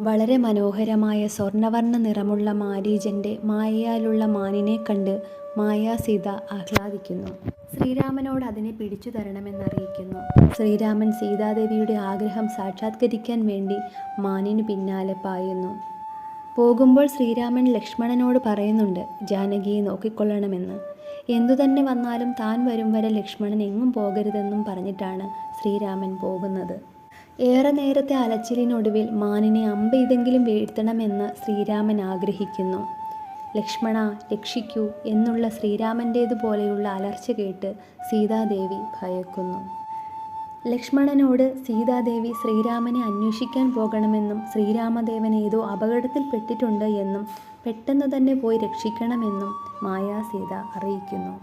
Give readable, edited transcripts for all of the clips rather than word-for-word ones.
വളരെ മനോഹരമായ സ്വർണ്ണവർണ്ണ നിറമുള്ള മാരീചൻ്റെ മായയാലുള്ള മാനിനെ കണ്ട് മായാസീത ആഹ്ലാദിക്കുന്നു. ശ്രീരാമനോട് അതിനെ പിടിച്ചു തരണമെന്നറിയിക്കുന്നു. ശ്രീരാമൻ സീതാദേവിയുടെ ആഗ്രഹം സാക്ഷാത്കരിക്കാൻ വേണ്ടി മാനിനു പിന്നാലെ പായുന്നു. പോകുമ്പോൾ ശ്രീരാമൻ ലക്ഷ്മണനോട് പറയുന്നുണ്ട് ജാനകിയെ നോക്കിക്കൊള്ളണമെന്ന്. എന്തുതന്നെ വന്നാലും താൻ വരും വരെ ലക്ഷ്മണൻ എങ്ങും പോകരുതെന്നും പറഞ്ഞിട്ടാണ് ശ്രീരാമൻ പോകുന്നത്. ഏറെ നേരത്തെ അലച്ചിലിനൊടുവിൽ മാനിനെ അമ്പെയ്തെങ്കിലും വീഴ്ത്തണമെന്ന് ശ്രീരാമൻ ആഗ്രഹിക്കുന്നു. ലക്ഷ്മണ രക്ഷിക്കൂ എന്നുള്ള ശ്രീരാമൻ്റേതുപോലെയുള്ള അലർച്ച കേട്ട് സീതാദേവി ഭയക്കുന്നു. ലക്ഷ്മണനോട് സീതാദേവി ശ്രീരാമനെ അന്വേഷിക്കാൻ പോകണമെന്നും ശ്രീരാമദേവൻ ഏതോ അപകടത്തിൽപ്പെട്ടിട്ടുണ്ട് എന്നും പെട്ടെന്ന് തന്നെ പോയി രക്ഷിക്കണമെന്നും മായാസീത അറിയിക്കുന്നു.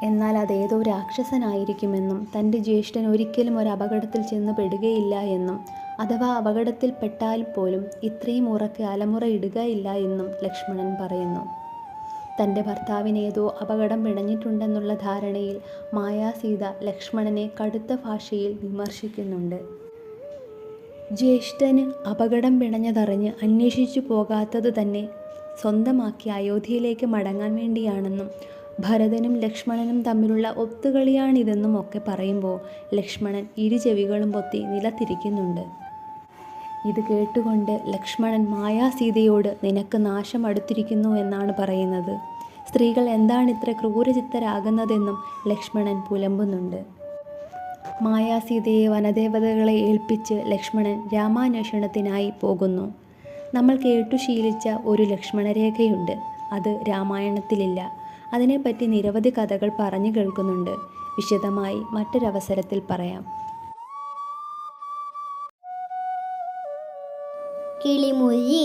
എന്നാൽ അതേതോ രാക്ഷസനായിരിക്കുമെന്നും തൻ്റെ ജ്യേഷ്ഠൻ ഒരിക്കലും ഒരു അപകടത്തിൽ ചെന്ന് പെടുകയില്ല എന്നും അഥവാ അപകടത്തിൽപ്പെട്ടാൽ പോലും ഇത്രയും ഉറക്കെ അലമുറയിടുകയില്ല എന്നും ലക്ഷ്മണൻ പറയുന്നു. തൻ്റെ ഭർത്താവിനേതോ അപകടം പിണഞ്ഞിട്ടുണ്ടെന്നുള്ള ധാരണയിൽ മായാസീത ലക്ഷ്മണനെ കടുത്ത ഭാഷയിൽ വിമർശിക്കുന്നുണ്ട്. ജ്യേഷ്ഠന് അപകടം പിണഞ്ഞതറിഞ്ഞ് അന്വേഷിച്ചു പോകാത്തത് തന്നെ സ്വന്തമാക്കി അയോധ്യയിലേക്ക് മടങ്ങാൻ വേണ്ടിയാണെന്നും ഭരതനും ലക്ഷ്മണനും തമ്മിലുള്ള ഒത്തുകളിയാണിതെന്നും ഒക്കെ പറയുമ്പോൾ ലക്ഷ്മണൻ ഇരു ചെവികളും പൊത്തി നിലത്തിരിക്കുന്നുണ്ട്. ഇത് കേട്ടുകൊണ്ട് ലക്ഷ്മണൻ മായാസീതയോട് നിനക്ക് നാശം അടുത്തിരിക്കുന്നു എന്നാണ് പറയുന്നത്. സ്ത്രീകൾ എന്താണിത്ര ക്രൂരചിത്തരാകുന്നതെന്നും ലക്ഷ്മണൻ പുലമ്പുന്നുണ്ട്. മായാസീതയെ വനദേവതകളെ ഏൽപ്പിച്ച് ലക്ഷ്മണൻ രാമാന്വേഷണത്തിനായി പോകുന്നു. നമ്മൾ കേട്ടു ശീലിച്ച ഒരു ലക്ഷ്മണരേഖയുണ്ട്. അത് രാമായണത്തിലില്ല. അതിനെപ്പറ്റി നിരവധി കഥകൾ പറഞ്ഞു കേൾക്കുന്നുണ്ട്. വിശദമായി മറ്റൊരവസരത്തിൽ പറയാം. കിളിമൊഴി